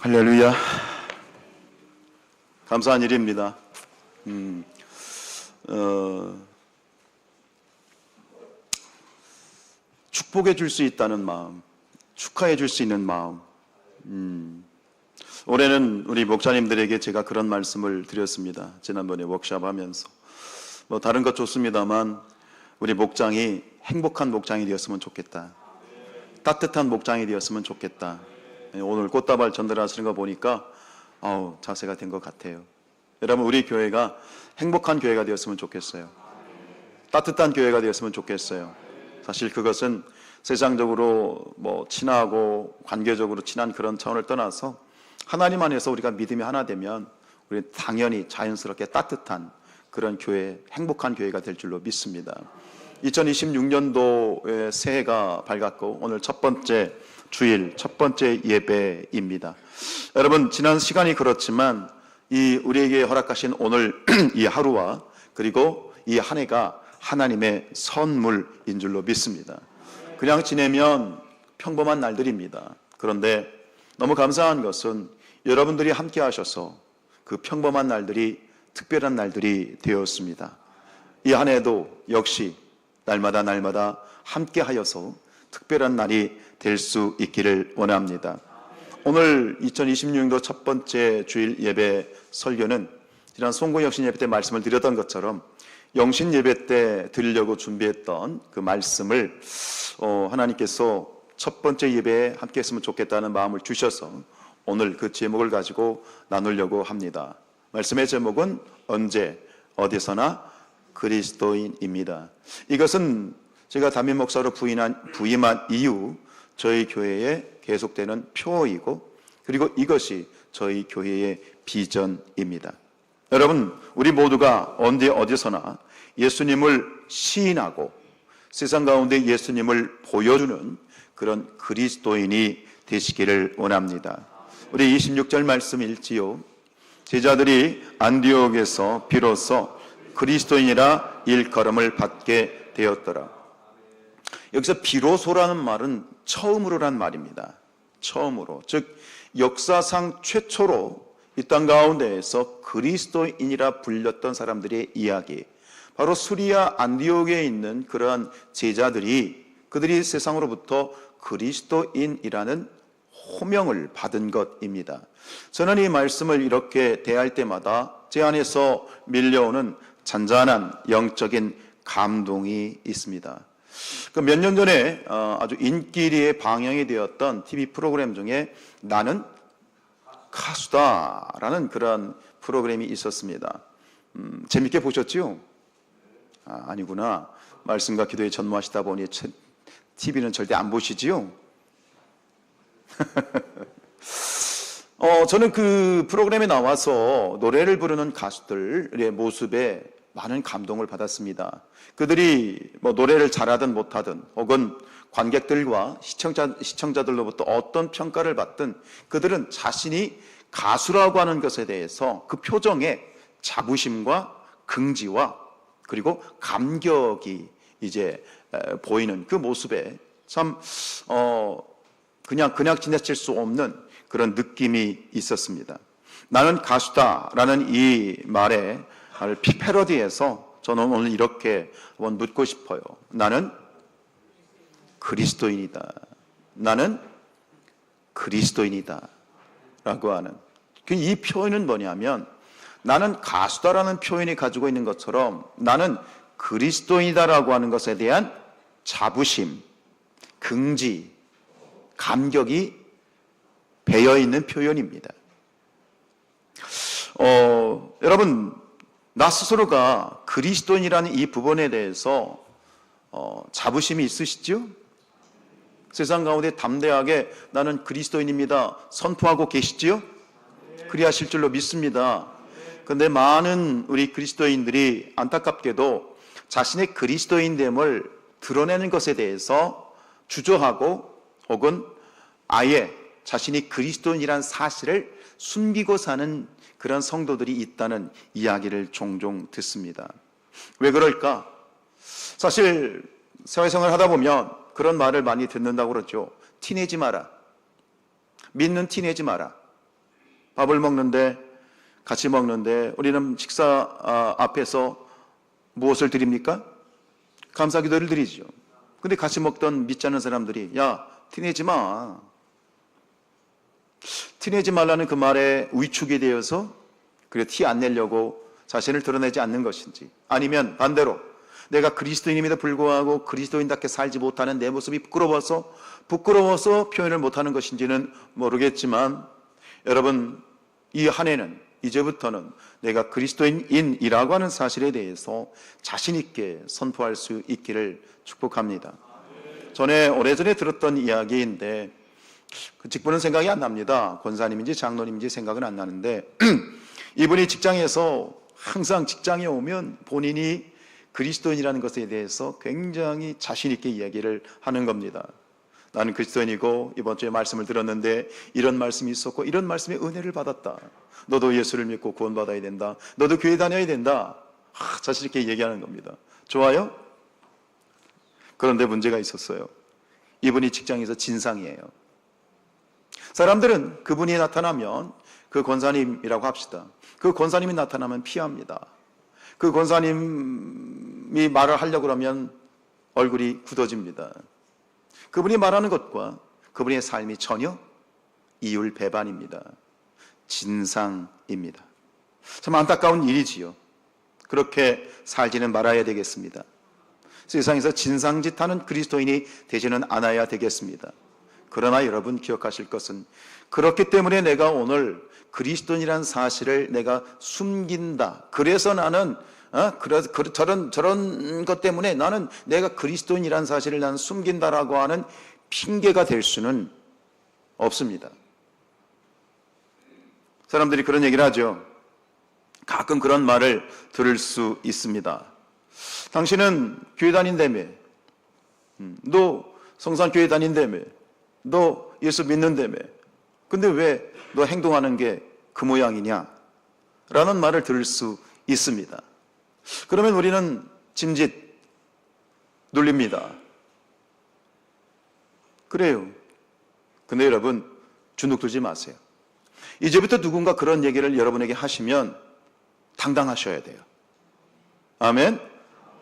할렐루야. 감사한 일입니다. 축복해 줄 수 있다는 마음, 축하해 줄 수 있는 마음. 올해는 우리 목사님들에게 제가 그런 말씀을 드렸습니다. 지난번에 워크숍 하면서. 다른 것 좋습니다만 우리 목장이 행복한 목장이 되었으면 좋겠다. 따뜻한 목장이 되었으면 좋겠다. 오늘 꽃다발 전달하시는 거 보니까 자세가 된 것 같아요. 여러분, 우리 교회가 행복한 교회가 되었으면 좋겠어요. 따뜻한 교회가 되었으면 좋겠어요. 사실 그것은 세상적으로 친하고 관계적으로 친한 그런 차원을 떠나서 하나님 안에서 우리가 믿음이 하나 되면 우리는 당연히 자연스럽게 따뜻한 그런 교회, 행복한 교회가 될 줄로 믿습니다. 2026년도에 새해가 밝았고 오늘 첫 번째 주일, 첫 번째 예배입니다. 여러분, 지난 시간이 그렇지만 우리에게 허락하신 오늘 이 하루와 그리고 이 한 해가 하나님의 선물인 줄로 믿습니다. 그냥 지내면 평범한 날들입니다. 그런데 너무 감사한 것은 여러분들이 함께 하셔서 그 평범한 날들이 특별한 날들이 되었습니다. 이 한 해도 역시 날마다 함께 하여서 특별한 날이 될 수 있기를 원합니다. 오늘 2026년도 첫 번째 주일 예배 설교는 지난 송구영신 예배 때 말씀을 드렸던 것처럼 영신 예배 때 드리려고 준비했던 그 말씀을 하나님께서 첫 번째 예배에 함께 했으면 좋겠다는 마음을 주셔서 오늘 그 제목을 가지고 나누려고 합니다. 말씀의 제목은 언제 어디서나 그리스도인입니다. 이것은 제가 담임 목사로 부임한 이후 저희 교회에 계속되는 표어이고 그리고 이것이 저희 교회의 비전입니다. 여러분, 우리 모두가 언제 어디서나 예수님을 시인하고 세상 가운데 예수님을 보여주는 그런 그리스도인이 되시기를 원합니다. 우리 26절 말씀 읽지요. 제자들이 안디옥에서 비로소 그리스도인이라 일컬음을 받게 되었더라. 여기서 비로소라는 말은 처음으로란 말입니다. 처음으로, 즉 역사상 최초로 이 땅 가운데에서 그리스도인이라 불렸던 사람들의 이야기, 바로 수리아 안디옥에 있는 그러한 제자들이 그들이 세상으로부터 그리스도인이라는 호명을 받은 것입니다. 저는 이 말씀을 이렇게 대할 때마다 제 안에서 밀려오는 잔잔한 영적인 감동이 있습니다. 몇 년 전에 아주 인기리에 방영이 되었던 TV 프로그램 중에 나는 가수다라는 그런 프로그램이 있었습니다. 재밌게 보셨지요? 아니구나. 말씀과 기도에 전무하시다 보니 TV는 절대 안 보시지요? 저는 그 프로그램에 나와서 노래를 부르는 가수들의 모습에 많은 감동을 받았습니다. 그들이 노래를 잘하든 못하든 혹은 관객들과 시청자들로부터 어떤 평가를 받든 그들은 자신이 가수라고 하는 것에 대해서 그 표정에 자부심과 긍지와 그리고 감격이 이제 보이는 그 모습에 참 그냥 지나칠 수 없는 그런 느낌이 있었습니다. 나는 가수다라는 이 말에 패러디해서 저는 오늘 이렇게 한번 묻고 싶어요. 나는 그리스도인이다. 나는 그리스도인이다. 라고 하는 이 표현은 뭐냐면 나는 가수다라는 표현이 가지고 있는 것처럼 나는 그리스도인이다라고 하는 것에 대한 자부심, 긍지, 감격이 배어있는 표현입니다. 여러분, 나 스스로가 그리스도인이라는 이 부분에 대해서 자부심이 있으시죠? 세상 가운데 담대하게 나는 그리스도인입니다 선포하고 계시지요? 그리하실 줄로 믿습니다. 그런데 많은 우리 그리스도인들이 안타깝게도 자신의 그리스도인됨을 드러내는 것에 대해서 주저하고 혹은 아예 자신이 그리스도인이라는 사실을 숨기고 사는 그런 성도들이 있다는 이야기를 종종 듣습니다. 왜 그럴까? 사실 사회생활을 하다 보면 그런 말을 많이 듣는다고 그러죠. 티내지 마라. 믿는 티내지 마라. 밥을 먹는데, 같이 먹는데 우리는 식사 앞에서 무엇을 드립니까? 감사 기도를 드리죠. 근데 같이 먹던 믿지 않는 사람들이 야, 티내지 마. 티내지 말라는 그 말에 위축이 되어서 그래 티 안 내려고 자신을 드러내지 않는 것인지, 아니면 반대로 내가 그리스도인임에도 불구하고 그리스도인답게 살지 못하는 내 모습이 부끄러워서 표현을 못하는 것인지는 모르겠지만, 여러분, 이 한 해는 이제부터는 내가 그리스도인이라고 하는 사실에 대해서 자신 있게 선포할 수 있기를 축복합니다. 전에 오래전에 들었던 이야기인데 그 직분은 생각이 안 납니다. 권사님인지 장로님인지 생각은 안 나는데 이분이 직장에서 항상 직장에 오면 본인이 그리스도인이라는 것에 대해서 굉장히 자신 있게 이야기를 하는 겁니다. 나는 그리스도인이고 이번 주에 말씀을 들었는데 이런 말씀이 있었고 이런 말씀에 은혜를 받았다. 너도 예수를 믿고 구원받아야 된다. 너도 교회 다녀야 된다. 자신 있게 얘기하는 겁니다. 좋아요? 그런데 문제가 있었어요. 이분이 직장에서 진상이에요. 사람들은 그분이 나타나면, 그 권사님이라고 합시다, 그 권사님이 나타나면 피합니다. 그 권사님이 말을 하려고 그러면 얼굴이 굳어집니다. 그분이 말하는 것과 그분의 삶이 전혀 이율배반입니다. 진상입니다. 참 안타까운 일이지요. 그렇게 살지는 말아야 되겠습니다. 세상에서 진상짓하는 그리스도인이 되지는 않아야 되겠습니다. 그러나 여러분 기억하실 것은, 그렇기 때문에 내가 오늘 그리스도인이라는 사실을 내가 숨긴다. 그래서 나는 저런 것 때문에 나는 내가 그리스도인이라는 사실을 나는 숨긴다라고 하는 핑계가 될 수는 없습니다. 사람들이 그런 얘기를 하죠. 가끔 그런 말을 들을 수 있습니다. 당신은 교회 다닌다며, 너 성산교회 다닌다며, 너 예수 믿는다며, 근데 왜 너 행동하는 게 그 모양이냐? 라는 말을 들을 수 있습니다. 그러면 우리는 짐짓 눌립니다. 그래요. 근데 여러분, 주눅들지 마세요. 이제부터 누군가 그런 얘기를 여러분에게 하시면 당당하셔야 돼요. 아멘?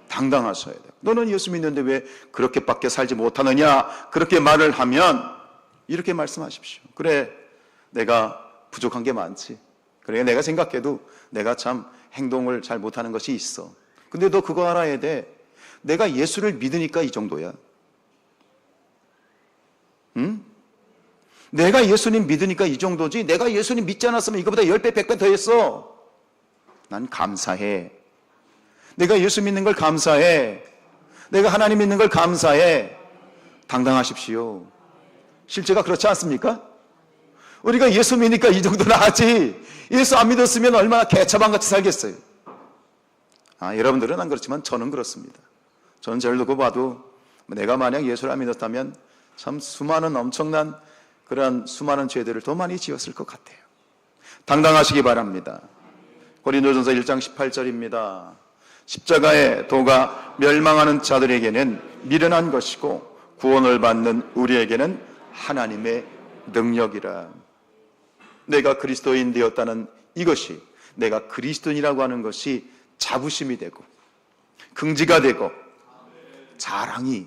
당당하셔야 돼요. 너는 예수 믿는데 왜 그렇게밖에 살지 못하느냐? 그렇게 말을 하면 이렇게 말씀하십시오. 그래, 내가 부족한 게 많지. 그래, 내가 생각해도 내가 참 행동을 잘 못하는 것이 있어. 근데 너 그거 알아야 돼. 내가 예수를 믿으니까 이 정도야. 응? 내가 예수님 믿으니까 이 정도지. 내가 예수님 믿지 않았으면 이거보다 10배, 100배 더 했어. 난 감사해. 내가 예수 믿는 걸 감사해. 내가 하나님 믿는 걸 감사해. 당당하십시오. 실제가 그렇지 않습니까? 우리가 예수 믿으니까 이 정도는 하지, 예수 안 믿었으면 얼마나 개처방같이 살겠어요. 여러분들은 안 그렇지만 저는 그렇습니다. 저는 저를 두고 봐도 내가 만약 예수를 안 믿었다면 참 수많은 엄청난 그런 수많은 죄들을 더 많이 지었을 것 같아요. 당당하시기 바랍니다. 고린도전서 1장 18절입니다. 십자가의 도가 멸망하는 자들에게는 미련한 것이고 구원을 받는 우리에게는 하나님의 능력이라. 내가 그리스도인 되었다는 이것이, 내가 그리스도인이라고 하는 것이 자부심이 되고 긍지가 되고 자랑이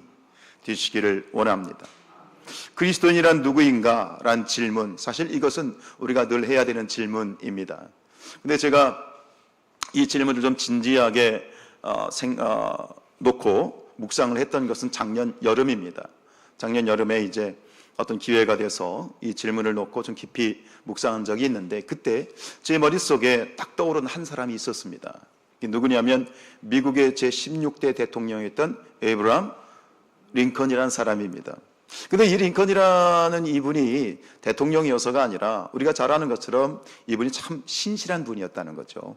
되시기를 원합니다. 그리스도인이란 누구인가? 라는 질문, 사실 이것은 우리가 늘 해야 되는 질문입니다. 근데 제가 이 질문을 좀 진지하게 놓고 묵상을 했던 것은 작년 여름입니다. 작년 여름에 이제 어떤 기회가 돼서 이 질문을 놓고 좀 깊이 묵상한 적이 있는데, 그때 제 머릿속에 딱 떠오른 한 사람이 있었습니다. 누구냐면 미국의 제16대 대통령이었던 에이브라함 링컨이라는 사람입니다. 근데 이 링컨이라는 이분이 대통령이어서가 아니라 우리가 잘 아는 것처럼 이분이 참 신실한 분이었다는 거죠.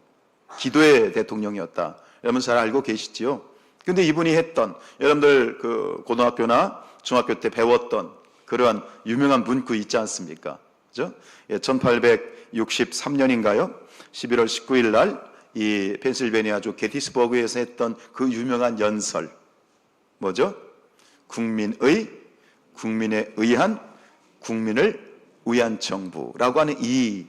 기도의 대통령이었다. 여러분 잘 알고 계시지요? 근데 이분이 했던, 여러분들 그 고등학교나 중학교 때 배웠던 그러한 유명한 문구 있지 않습니까? 그죠? 1863년인가요? 11월 19일 날 이 펜실베니아주 게티스버그에서 했던 그 유명한 연설. 뭐죠? 국민에 의한 국민을 위한 정부라고 하는 이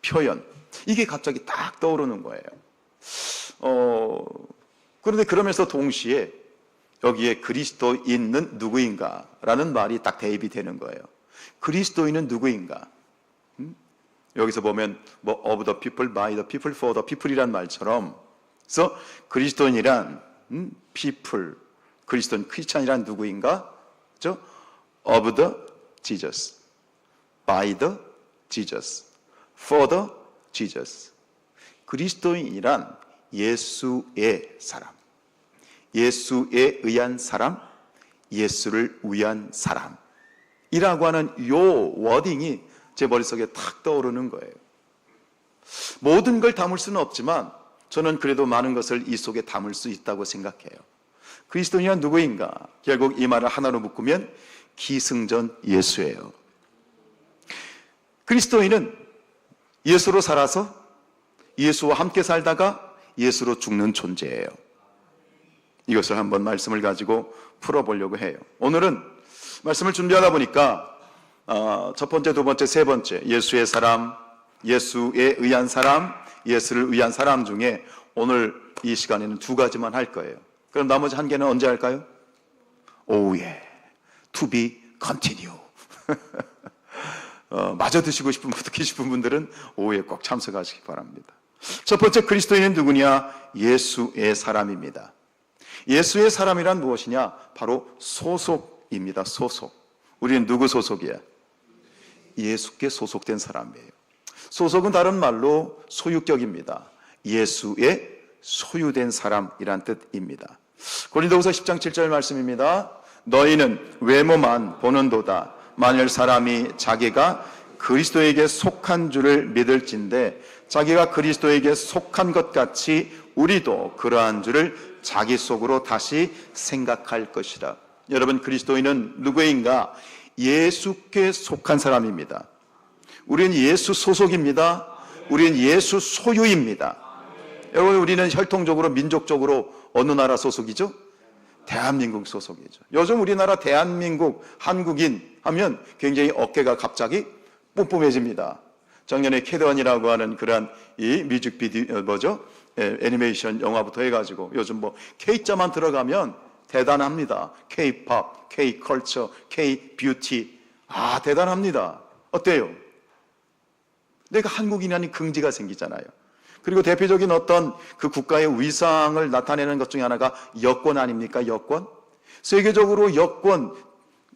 표현, 이게 갑자기 딱 떠오르는 거예요. 그런데 그러면서 동시에 여기에 그리스도인은 누구인가라는 말이 딱 대입이 되는 거예요. 그리스도인은 누구인가? 여기서 보면 뭐 of the people, by the people, for the people이란 말처럼, 그래서 그리스도인이란 people, 그리스도인 크리스찬이란 누구인가? 그렇죠? of the Jesus, by the Jesus, for the Jesus. 그리스도인이란 예수의 사람, 예수에 의한 사람, 예수를 위한 사람이라고 하는 요 워딩이 제 머릿속에 탁 떠오르는 거예요. 모든 걸 담을 수는 없지만 저는 그래도 많은 것을 이 속에 담을 수 있다고 생각해요. 그리스도인은 누구인가? 결국 이 말을 하나로 묶으면 기승전 예수예요. 그리스도인은 예수로 살아서 예수와 함께 살다가 예수로 죽는 존재예요. 이것을 한번 말씀을 가지고 풀어보려고 해요. 오늘은 말씀을 준비하다 보니까 첫 번째, 두 번째, 세 번째, 예수의 사람, 예수에 의한 사람, 예수를 위한 사람 중에 오늘 이 시간에는 두 가지만 할 거예요. 그럼 나머지 한 개는 언제 할까요? 오후에 to be continue. 마저 드시고 싶은, 듣기 싶은 분들은 오후에 꼭 참석하시기 바랍니다. 첫 번째, 그리스도인은 누구냐? 예수의 사람입니다. 예수의 사람이란 무엇이냐? 바로 소속입니다. 소속. 우리는 누구 소속이야? 예수께 소속된 사람이에요. 소속은 다른 말로 소유격입니다. 예수의 소유된 사람이란 뜻입니다. 고린도후서 10장 7절 말씀입니다. 너희는 외모만 보는도다. 만일 사람이 자기가 그리스도에게 속한 줄을 믿을진대 자기가 그리스도에게 속한 것 같이 우리도 그러한 줄을 자기 속으로 다시 생각할 것이라. 여러분, 그리스도인은 누구인가? 예수께 속한 사람입니다. 우리는 예수 소속입니다. 우리는 예수 소유입니다. 여러분, 우리는 혈통적으로, 민족적으로 어느 나라 소속이죠? 대한민국 소속이죠. 요즘 우리나라 대한민국, 한국인 하면 굉장히 어깨가 갑자기 뿜뿜해집니다. 작년에 캐던이라고 하는 그러한 이 뮤직비디오, 애니메이션 영화부터 해가지고 요즘 뭐 K자만 들어가면 대단합니다. K-팝, K-컬처, K-뷰티. 대단합니다. 어때요? 내가 한국인이라는 긍지가 생기잖아요. 그리고 대표적인 어떤 그 국가의 위상을 나타내는 것 중에 하나가 여권 아닙니까? 여권? 세계적으로 여권,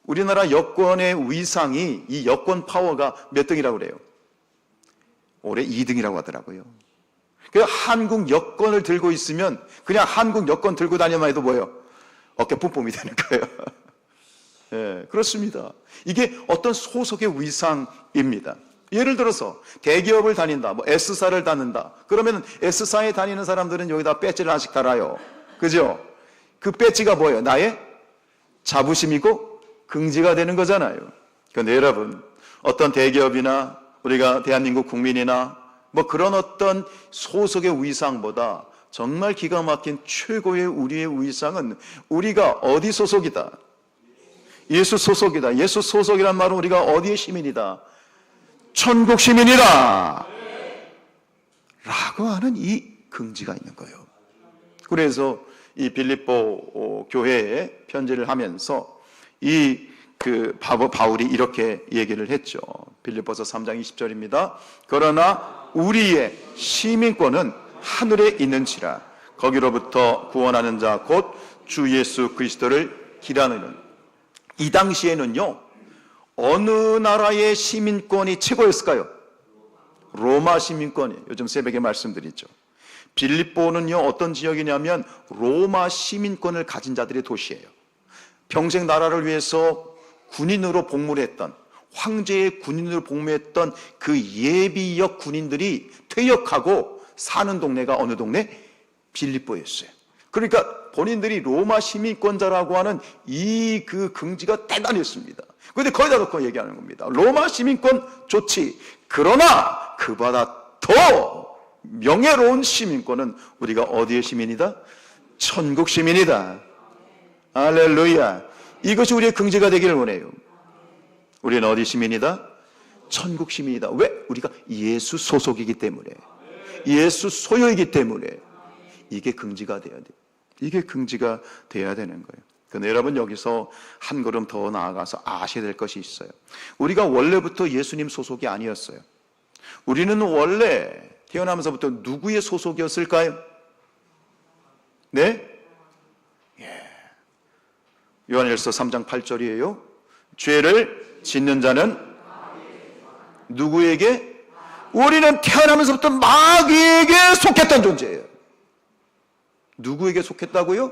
우리나라 여권의 위상이, 이 여권 파워가 몇 등이라고 그래요? 올해 2등이라고 하더라고요. 그래서 한국 여권을 들고 있으면 그냥 한국 여권 들고 다니면 해도 뭐예요? 어깨 뿜뿜이 되는 거예요. 예, 그렇습니다. 이게 어떤 소속의 위상입니다. 예를 들어서 대기업을 다닌다, 뭐 S사를 다닌다. 그러면 S사에 다니는 사람들은 여기다 배지를 하나씩 달아요. 그죠? 그 배지가 뭐예요? 나의 자부심이고 긍지가 되는 거잖아요. 그런데 여러분, 어떤 대기업이나 우리가 대한민국 국민이나 뭐 그런 어떤 소속의 위상보다 정말 기가 막힌 최고의 우리의 위상은 우리가 어디 소속이다? 예수 소속이다. 예수 소속이란 말은 우리가 어디의 시민이다? 천국 시민이다 라고 하는 이 긍지가 있는 거예요. 그래서 이 빌립보 교회에 편지를 하면서 바울이 이렇게 얘기를 했죠. 빌립보서 3장 20절입니다. 그러나 우리의 시민권은 하늘에 있는지라 거기로부터 구원하는 자 곧 주 예수 그리스도를 기다리는. 이 당시에는요, 어느 나라의 시민권이 최고였을까요? 로마 시민권이. 요즘 새벽에 말씀드리죠. 빌립보는요, 어떤 지역이냐면 로마 시민권을 가진 자들의 도시예요. 평생 나라를 위해서 군인으로 복무를 했던, 황제의 군인으로 복무했던 그 예비역 군인들이 퇴역하고 사는 동네가 어느 동네? 빌립보였어요. 그러니까 본인들이 로마 시민권자라고 하는 이 그 긍지가 대단했습니다. 그런데 거기다 놓고 얘기하는 겁니다. 로마 시민권 좋지. 그러나 그보다 더 명예로운 시민권은 우리가 어디의 시민이다? 천국 시민이다. 할렐루야. 이것이 우리의 긍지가 되기를 원해요. 우리는 어디 시민이다? 천국 시민이다. 왜? 우리가 예수 소속이기 때문에, 예수 소유이기 때문에. 이게 긍지가 돼야 돼. 이게 긍지가 돼야 되는 거예요. 근데 여러분, 여기서 한 걸음 더 나아가서 아셔야 될 것이 있어요. 우리가 원래부터 예수님 소속이 아니었어요. 우리는 원래 태어나면서부터 누구의 소속이었을까요? 네? 요한일서 3장 8절이에요. 죄를 짓는 자는 누구에게? 우리는 태어나면서부터 마귀에게 속했던 존재예요. 누구에게 속했다고요?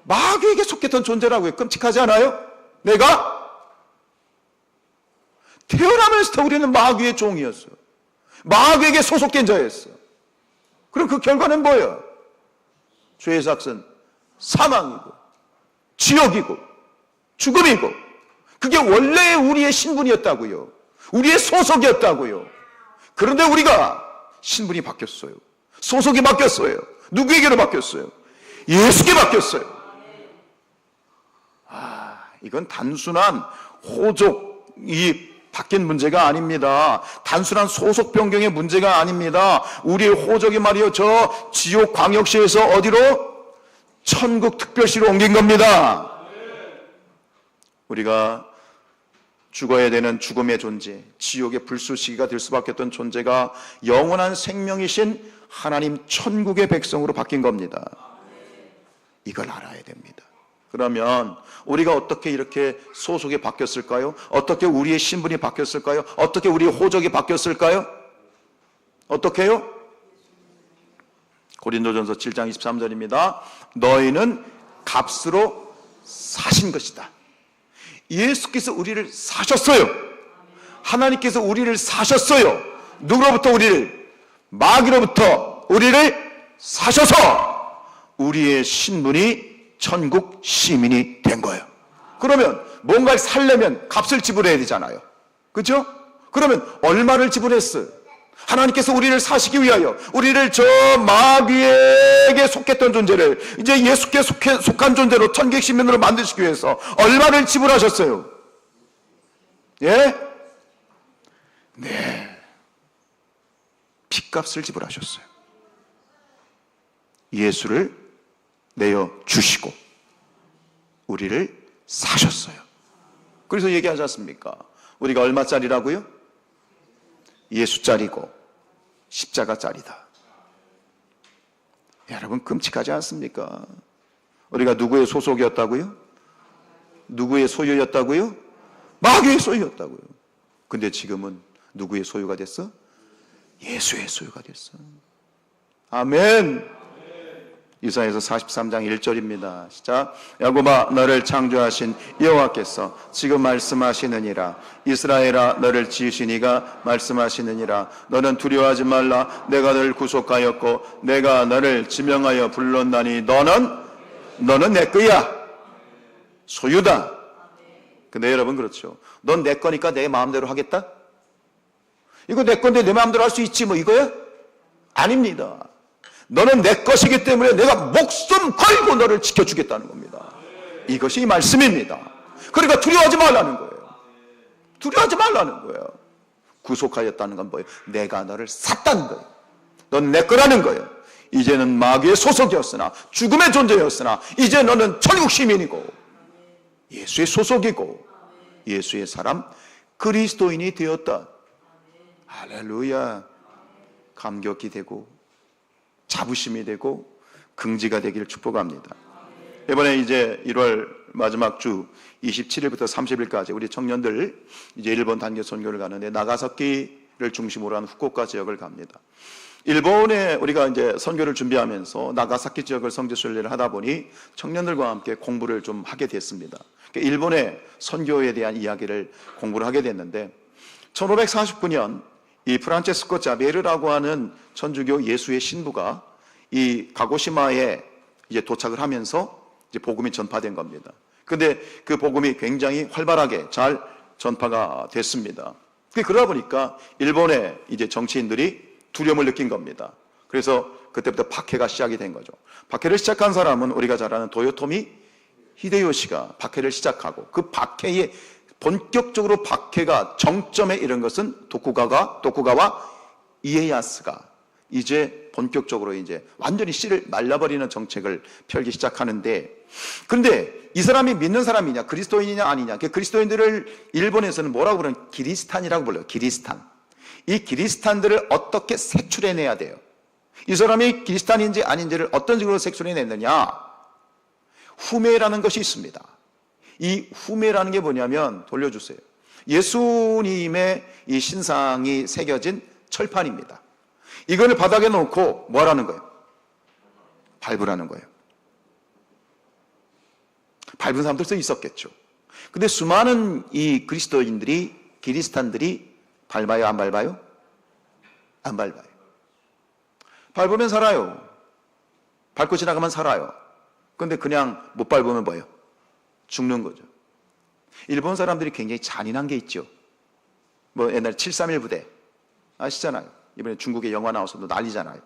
마귀에게 속했던 존재라고요. 끔찍하지 않아요? 내가 태어나면서부터 우리는 마귀의 종이었어요. 마귀에게 소속된 자였어요. 그럼 그 결과는 뭐예요? 죄의 삭은 사망이고 지옥이고 죽음이고, 그게 원래 우리의 신분이었다고요. 우리의 소속이었다고요. 그런데 우리가 신분이 바뀌었어요. 소속이 바뀌었어요. 누구에게로 바뀌었어요? 예수께 바뀌었어요. 이건 단순한 호족이 바뀐 문제가 아닙니다. 단순한 소속 변경의 문제가 아닙니다. 우리의 호족이 말이요, 저 지옥 광역시에서 어디로? 천국 특별시로 옮긴 겁니다. 우리가 죽어야 되는 죽음의 존재, 지옥의 불쏘시개가 될 수밖에 없던 존재가 영원한 생명이신 하나님 천국의 백성으로 바뀐 겁니다. 이걸 알아야 됩니다. 그러면 우리가 어떻게 이렇게 소속이 바뀌었을까요? 어떻게 우리의 신분이 바뀌었을까요? 어떻게 우리의 호적이 바뀌었을까요? 어떻게요? 고린도전서 7장 23절입니다. 너희는 값으로 사신 것이다. 예수께서 우리를 사셨어요. 하나님께서 우리를 사셨어요. 누구로부터? 우리를, 마귀로부터 우리를 사셔서 우리의 신분이 천국 시민이 된 거예요. 그러면 뭔가를 살려면 값을 지불해야 되잖아요. 그렇죠? 그러면 얼마를 지불했어요? 하나님께서 우리를 사시기 위하여 우리를 저 마귀에게 속했던 존재를 이제 예수께 속한 존재로 천국 시민으로 만드시기 위해서 얼마를 지불하셨어요? 예? 네, 핏값을 지불하셨어요. 예수를 내어 주시고 우리를 사셨어요. 그래서 얘기하지 않습니까? 우리가 얼마짜리라고요? 예수짜리고 십자가짜리다. 여러분, 끔찍하지 않습니까? 우리가 누구의 소속이었다고요? 누구의 소유였다고요? 마귀의 소유였다고요. 근데 지금은 누구의 소유가 됐어? 예수의 소유가 됐어. 아멘. 이사야서 43장 1절입니다. 시작. 야곱아, 너를 창조하신 여호와께서 지금 말씀하시느니라. 이스라엘아, 너를 지으신 이가 말씀하시느니라. 너는 두려워하지 말라. 내가 너를 구속하였고 내가 너를 지명하여 불렀나니 너는 내 거야. 소유다. 근데 여러분, 그렇죠. 넌 내 거니까 내 마음대로 하겠다? 이거 내 건데 내 마음대로 할 수 있지 뭐 이거야? 아닙니다. 너는 내 것이기 때문에 내가 목숨 걸고 너를 지켜주겠다는 겁니다. 이것이 이 말씀입니다. 그러니까 두려워하지 말라는 거예요. 두려워하지 말라는 거예요. 구속하였다는 건 뭐예요? 내가 너를 샀다는 거예요. 넌 내 거라는 거예요. 이제는 마귀의 소속이었으나, 죽음의 존재였으나 이제 너는 천국 시민이고 예수의 소속이고 예수의 사람, 그리스도인이 되었다. 할렐루야. 감격이 되고 자부심이 되고 긍지가 되기를 축복합니다. 이번에 이제 1월 마지막 주 27일부터 30일까지 우리 청년들 이제 일본 단계 선교를 가는데 나가사키를 중심으로 한 후쿠오카 지역을 갑니다. 일본에 우리가 이제 선교를 준비하면서 나가사키 지역을 성지 순례를 하다 보니 청년들과 함께 공부를 좀 하게 됐습니다. 일본의 선교에 대한 이야기를 공부를 하게 됐는데 1549년 이 프란체스코 자베르라고 하는 천주교 예수의 신부가 이 가고시마에 이제 도착을 하면서 이제 복음이 전파된 겁니다. 근데 그 복음이 굉장히 활발하게 잘 전파가 됐습니다. 그러다 보니까 일본의 이제 정치인들이 두려움을 느낀 겁니다. 그래서 그때부터 박해가 시작이 된 거죠. 박해를 시작한 사람은 우리가 잘 아는 도요토미 히데요시가 박해를 시작하고 그 박해의 본격적으로 박해가 정점에 이른 것은 도쿠가와 이에야스가 이제 본격적으로 이제 완전히 씨를 말라버리는 정책을 펼기 시작하는데, 그런데 이 사람이 믿는 사람이냐, 그리스도인이냐 아니냐, 그 그리스도인들을 일본에서는 뭐라고 부르는, 기리스탄이라고 불러요. 기리스탄. 이 기리스탄들을 어떻게 색출해내야 돼요. 이 사람이 기리스탄인지 아닌지를 어떤 식으로 색출해냈느냐, 후메라는 것이 있습니다. 이 후메라는 게 뭐냐면, 돌려주세요. 예수님의 이 신상이 새겨진 철판입니다. 이거를 바닥에 놓고 뭐 하라는 거예요? 밟으라는 거예요. 밟은 사람들도 있었겠죠. 근데 수많은 이 그리스도인들이, 기리스탄들이 밟아요, 안 밟아요? 안 밟아요. 밟으면 살아요. 밟고 지나가면 살아요. 근데 그냥 못 밟으면 뭐예요? 죽는 거죠. 일본 사람들이 굉장히 잔인한 게 있죠. 뭐 옛날 731 부대 아시잖아요. 이번에 중국의 영화 나와서도 난리잖아요.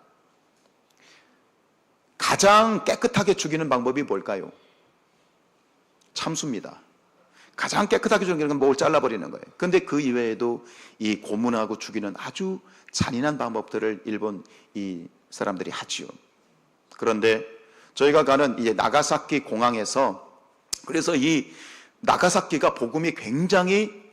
가장 깨끗하게 죽이는 방법이 뭘까요? 참수입니다. 가장 깨끗하게 죽이는 건 목을 잘라버리는 거예요. 근데 그 이외에도 이 고문하고 죽이는 아주 잔인한 방법들을 일본 이 사람들이 하지요. 그런데 저희가 가는 이제 나가사키 공항에서, 그래서 이 나가사키가 복음이 굉장히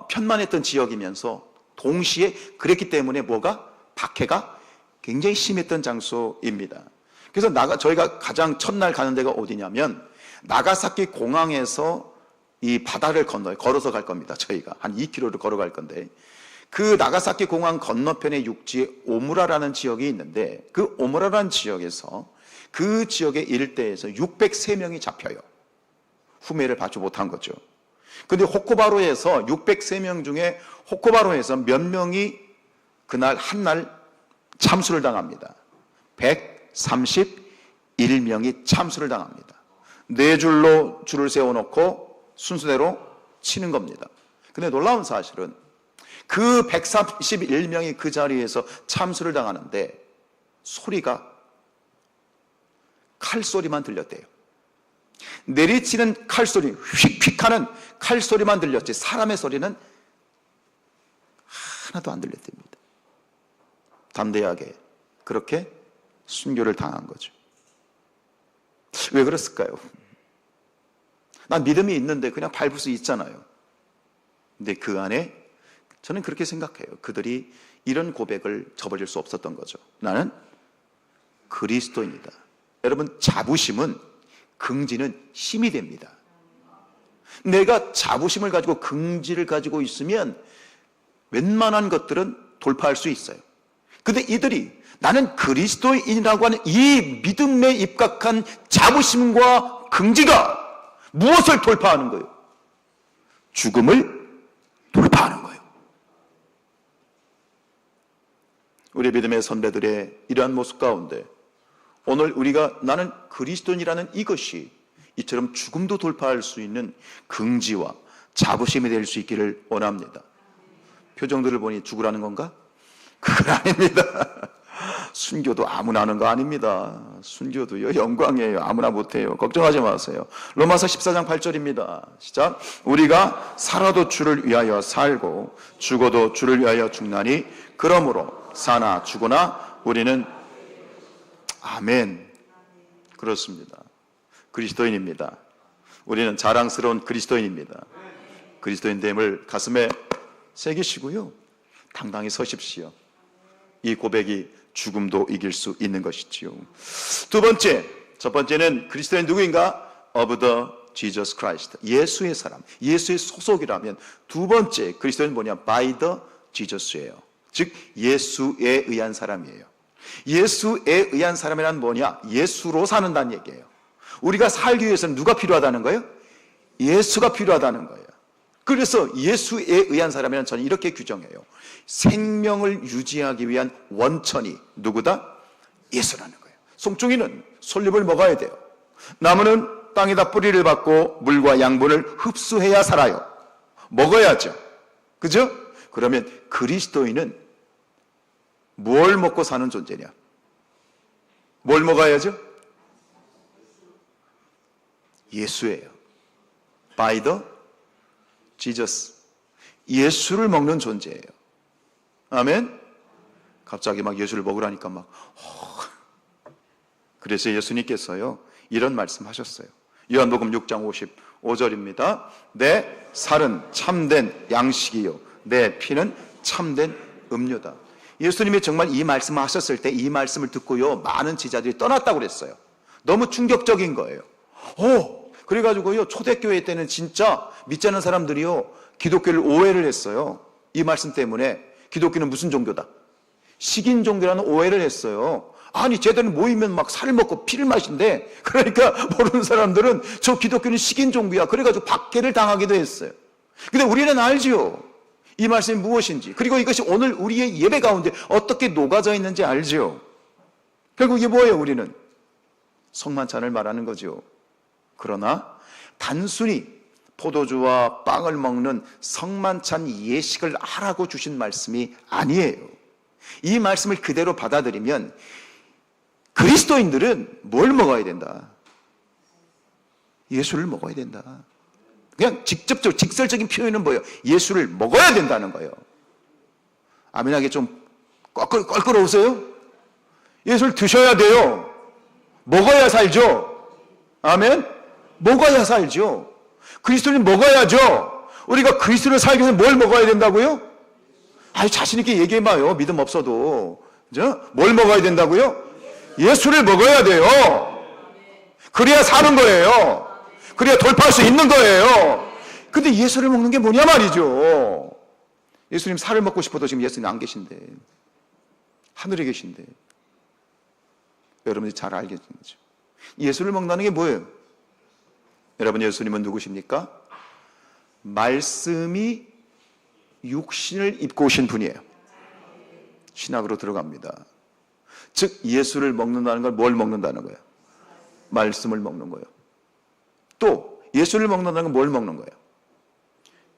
편만했던 지역이면서 동시에 그랬기 때문에 뭐가? 박해가 굉장히 심했던 장소입니다. 그래서 저희가 가장 첫날 가는 데가 어디냐면, 나가사키 공항에서 이 바다를 건너요. 걸어서 갈 겁니다. 저희가 한 2km를 걸어갈 건데, 그 나가사키 공항 건너편의 육지에 오무라라는 지역이 있는데, 그 오무라라는 지역에서, 그 지역의 일대에서 603명이 잡혀요. 후메를 받지 못한 거죠. 근데 호코바로에서 603명 중에 호코바로에서 몇 명이 그날 한날 참수를 당합니다. 131명이 참수를 당합니다. 네 줄로 줄을 세워놓고 순서대로 치는 겁니다. 근데 놀라운 사실은 그 131명이 그 자리에서 참수를 당하는데 소리가 칼소리만 들렸대요. 내리치는 칼소리, 휙휙 하는 칼소리만 들렸지 사람의 소리는 하나도 안 들렸답니다. 담대하게 그렇게 순교를 당한 거죠. 왜 그랬을까요? 난 믿음이 있는데 그냥 밟을 수 있잖아요. 근데 그 안에 저는 그렇게 생각해요. 그들이 이런 고백을 저버릴 수 없었던 거죠. 나는 그리스도인이다. 여러분, 자부심은, 긍지는 힘이 됩니다. 내가 자부심을 가지고 긍지를 가지고 있으면 웬만한 것들은 돌파할 수 있어요. 근데 이들이 나는 그리스도인이라고 하는 이 믿음에 입각한 자부심과 긍지가 무엇을 돌파하는 거예요? 죽음을 돌파하는 거예요. 우리 믿음의 선배들의 이러한 모습 가운데 오늘 우리가 나는 그리스도인이라는 이것이 이처럼 죽음도 돌파할 수 있는 긍지와 자부심이 될 수 있기를 원합니다. 표정들을 보니 죽으라는 건가? 그건 아닙니다. 순교도 아무나 하는 거 아닙니다. 순교도요, 영광이에요. 아무나 못해요. 걱정하지 마세요. 로마서 14장 8절입니다. 시작. 우리가 살아도 주를 위하여 살고 죽어도 주를 위하여 죽나니 그러므로 사나 죽으나 우리는 아멘. 그렇습니다. 그리스도인입니다. 우리는 자랑스러운 그리스도인입니다. 그리스도인됨을 가슴에 새기시고요, 당당히 서십시오. 이 고백이 죽음도 이길 수 있는 것이지요. 두 번째, 첫 번째는 그리스도인 누구인가? Of the Jesus Christ. 예수의 사람, 예수의 소속이라면 두 번째 그리스도인 뭐냐? By the Jesus예요. 즉 예수에 의한 사람이에요. 예수에 의한 사람이란 뭐냐? 예수로 사는다는 얘기예요. 우리가 살기 위해서는 누가 필요하다는 거예요? 예수가 필요하다는 거예요. 그래서 예수에 의한 사람이란 저는 이렇게 규정해요. 생명을 유지하기 위한 원천이 누구다? 예수라는 거예요. 송충이는 솔잎을 먹어야 돼요. 나무는 땅에다 뿌리를 받고 물과 양분을 흡수해야 살아요. 먹어야죠. 그죠? 그러면 그리스도인은 뭘 먹고 사는 존재냐? 뭘 먹어야죠? 예수예요. By the 지저스, 예수를 먹는 존재예요. 아멘? 갑자기 막 예수를 먹으라니까 막 그래서 예수님께서요 이런 말씀하셨어요. 요한복음 6장 55절입니다. 내 살은 참된 양식이요 내 피는 참된 음료다. 예수님이 정말 이 말씀을 하셨을 때 이 말씀을 듣고요 많은 제자들이 떠났다고 그랬어요. 너무 충격적인 거예요. 그래가지고요 초대교회 때는 진짜 믿지 않는 사람들이요 기독교를 오해를 했어요. 이 말씀 때문에 기독교는 무슨 종교다? 식인 종교라는 오해를 했어요. 아니 제대로 모이면 막 살을 먹고 피를 마신대. 그러니까 모르는 사람들은 저 기독교는 식인 종교야. 그래가지고 박해를 당하기도 했어요. 근데 우리는 알지요. 이 말씀이 무엇인지. 그리고 이것이 오늘 우리의 예배 가운데 어떻게 녹아져 있는지 알지요. 결국 이게 뭐예요? 우리는 성만찬을 말하는 거죠. 그러나 단순히 포도주와 빵을 먹는 성만찬 예식을 하라고 주신 말씀이 아니에요. 이 말씀을 그대로 받아들이면 그리스도인들은 뭘 먹어야 된다? 예수를 먹어야 된다. 그냥 직접적으로 직설적인 표현은 뭐예요? 예수를 먹어야 된다는 거예요. 아멘하게 좀 껄끄러우세요? 예수를 드셔야 돼요. 먹어야 살죠. 아멘? 먹어야 살죠. 그리스도는 먹어야죠. 우리가 그리스도를 살기 위해서 뭘 먹어야 된다고요? 자신 있게 얘기해봐요. 믿음 없어도. 그죠? 뭘 먹어야 된다고요? 예수를 먹어야 돼요. 그래야 사는 거예요. 그래야 돌파할 수 있는 거예요. 근데 예수를 먹는 게 뭐냐 말이죠. 예수님 살을 먹고 싶어도 지금 예수님 안 계신데. 하늘에 계신데. 여러분이 잘 알겠는 거죠. 예수를 먹는다는 게 뭐예요? 여러분 예수님은 누구십니까? 말씀이 육신을 입고 오신 분이에요. 신학으로 들어갑니다. 즉 예수를 먹는다는 걸 뭘 먹는다는 거예요? 말씀을 먹는 거예요. 또 예수를 먹는다는 건 뭘 먹는 거예요?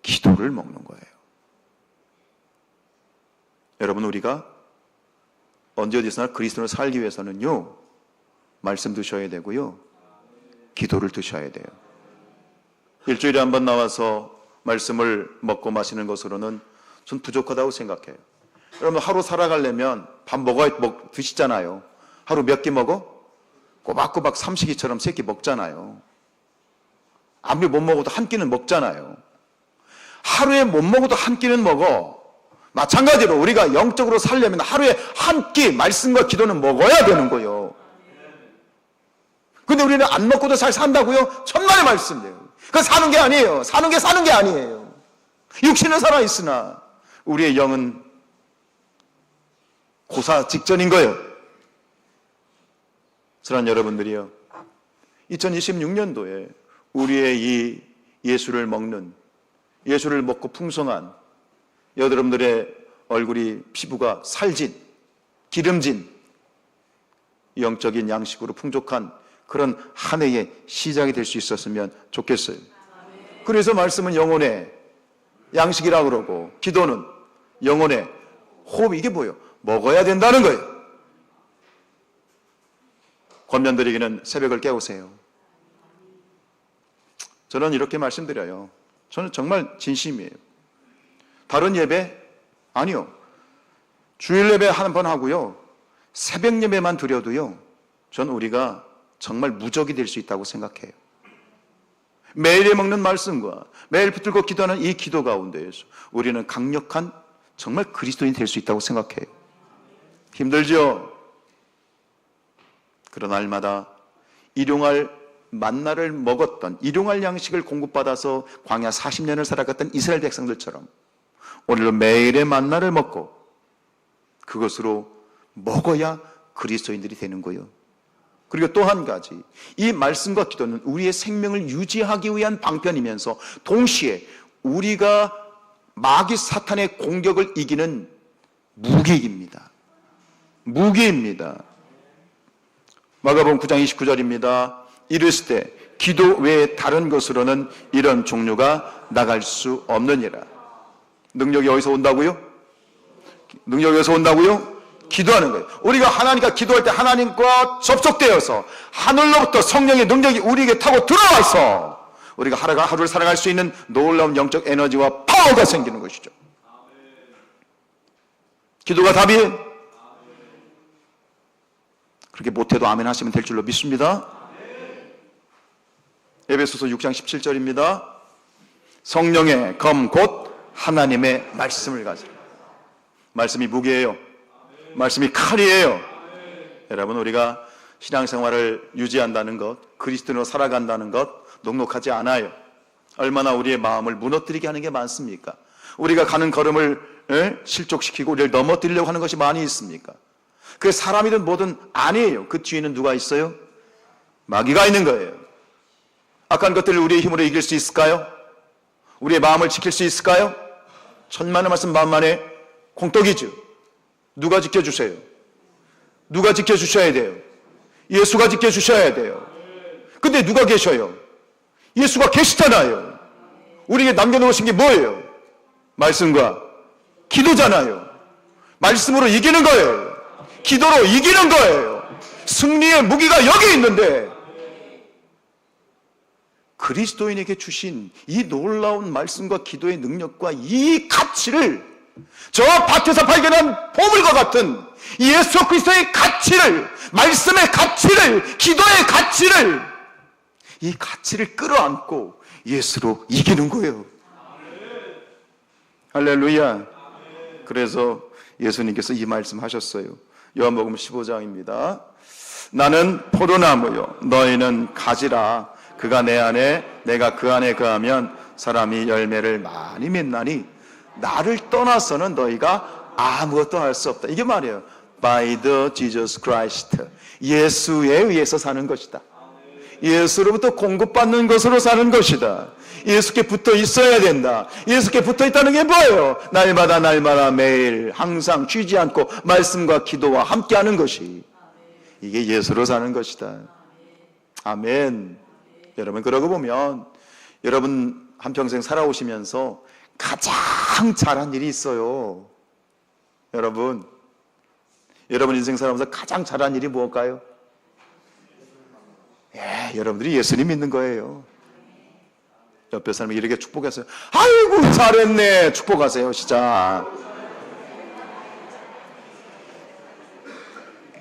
기도를 먹는 거예요. 여러분 우리가 언제 어디서나 그리스도를 살기 위해서는요 말씀 드셔야 되고요 기도를 드셔야 돼요. 일주일에 한 번 나와서 말씀을 먹고 마시는 것으로는 전 부족하다고 생각해요. 여러분 하루 살아가려면 밥 드시잖아요. 하루 몇 끼 먹어? 꼬박꼬박 삼식이처럼 세 끼 먹잖아요. 아무리 못 먹어도 한 끼는 먹잖아요. 하루에 못 먹어도 한 끼는 먹어. 마찬가지로 우리가 영적으로 살려면 하루에 한 끼 말씀과 기도는 먹어야 되는 거예요. 근데 우리는 안 먹고도 잘 산다고요? 천만의 말씀이에요. 그건 사는 게 아니에요. 사는 게 아니에요. 육신은 살아있으나 우리의 영은 고사 직전인 거예요. 사랑하는 여러분들이요 2026년도에 우리의 이 예수를 먹고 풍성한 여러분들의 얼굴이 피부가 살진 기름진 영적인 양식으로 풍족한 그런 한 해의 시작이 될 수 있었으면 좋겠어요. 그래서 말씀은 영혼의 양식이라고 그러고 기도는 영혼의 호흡. 이게 뭐예요? 먹어야 된다는 거예요. 권면드리기는 새벽을 깨우세요. 저는 이렇게 말씀드려요. 저는 정말 진심이에요. 다른 예배? 아니요. 주일 예배 한 번 하고요 새벽 예배만 드려도요 전 우리가 정말 무적이 될 수 있다고 생각해요. 매일 먹는 말씀과 매일 붙들고 기도하는 이 기도 가운데에서 우리는 강력한 정말 그리스도인이 될 수 있다고 생각해요. 힘들죠? 그런 날마다 일용할 만나를 먹었던 일용할 양식을 공급받아서 광야 40년을 살아갔던 이스라엘 백성들처럼 오늘도 매일의 만나를 먹고 그것으로 먹어야 그리스도인들이 되는 거예요. 그리고 또 한 가지, 이 말씀과 기도는 우리의 생명을 유지하기 위한 방편이면서 동시에 우리가 마귀 사탄의 공격을 이기는 무기입니다. 무기입니다. 마가복음 9장 29절입니다. 이르시되 기도 외에 다른 것으로는 이런 종류가 나갈 수 없느니라. 능력이 어디서 온다고요? 능력이 어디서 온다고요? 기도하는 거예요. 우리가 하나님과 기도할 때 하나님과 접촉되어서 하늘로부터 성령의 능력이 우리에게 타고 들어와서 우리가 하루를 살아갈 수 있는 놀라운 영적 에너지와 파워가 생기는 것이죠. 기도가 답이에요. 그렇게 못해도 아멘 하시면 될 줄로 믿습니다. 에베소서 6장 17절입니다. 성령의 검 곧 하나님의 말씀을 가지라. 말씀이 무기예요. 말씀이 칼이에요. 여러분, 우리가 신앙생활을 유지한다는 것, 그리스도인으로 살아간다는 것 녹록하지 않아요. 얼마나 우리의 마음을 무너뜨리게 하는 게 많습니까? 우리가 가는 걸음을 실족시키고 우리를 넘어뜨리려고 하는 것이 많이 있습니까? 그 사람이든 뭐든 아니에요. 그 뒤에는 누가 있어요? 마귀가 있는 거예요. 악한 것들을 우리의 힘으로 이길 수 있을까요? 우리의 마음을 지킬 수 있을까요? 천만의 말씀 만만의 공떡이죠. 누가 지켜주세요? 누가 지켜주셔야 돼요? 예수가 지켜주셔야 돼요. 근데 누가 계셔요? 예수가 계시잖아요. 우리에게 남겨놓으신 게 뭐예요? 말씀과 기도잖아요. 말씀으로 이기는 거예요. 기도로 이기는 거예요. 승리의 무기가 여기 있는데, 그리스도인에게 주신 이 놀라운 말씀과 기도의 능력과 이 가치를, 저 밭에서 발견한 보물과 같은 예수 그리스도의 가치를, 말씀의 가치를, 기도의 가치를, 이 가치를 끌어안고 예수로 이기는 거예요. 할렐루야. 그래서 예수님께서 이 말씀 하셨어요. 요한복음 15장입니다. 나는 포도나무요 너희는 가지라. 그가 내 안에 내가 그 안에 거하면 사람이 열매를 많이 맺나니 나를 떠나서는 너희가 아무것도 할 수 없다. 이게 말이에요. By the Jesus Christ. 예수에 의해서 사는 것이다. 예수로부터 공급받는 것으로 사는 것이다. 예수께 붙어 있어야 된다. 예수께 붙어 있다는 게 뭐예요? 날마다 매일 항상 쉬지 않고 말씀과 기도와 함께하는 것이, 이게 예수로 사는 것이다. 아멘. 여러분, 그러고 보면 여러분 한평생 살아오시면서 가장 잘한 일이 있어요. 여러분 인생 살아오면서 가장 잘한 일이 무엇일까요? 여러분들이 예수님 믿는 거예요. 옆에 사람이 이렇게 축복했어요. 아이고 잘했네. 축복하세요. 시작.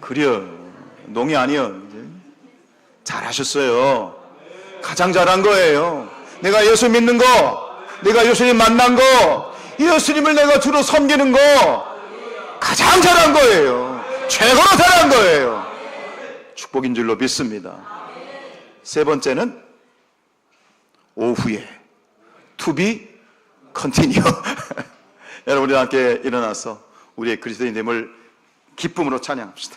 그래요. 농이 아니요. 잘하셨어요. 가장 잘한 거예요. 내가 예수 믿는 거, 내가 예수님 만난 거, 예수님을 내가 주로 섬기는 거, 가장 잘한 거예요. 최고로 잘한 거예요. 축복인 줄로 믿습니다. 세 번째는 오후에 to be continue. 여러분, 우리 함께 일어나서 우리의 그리스도인됨을 기쁨으로 찬양합시다.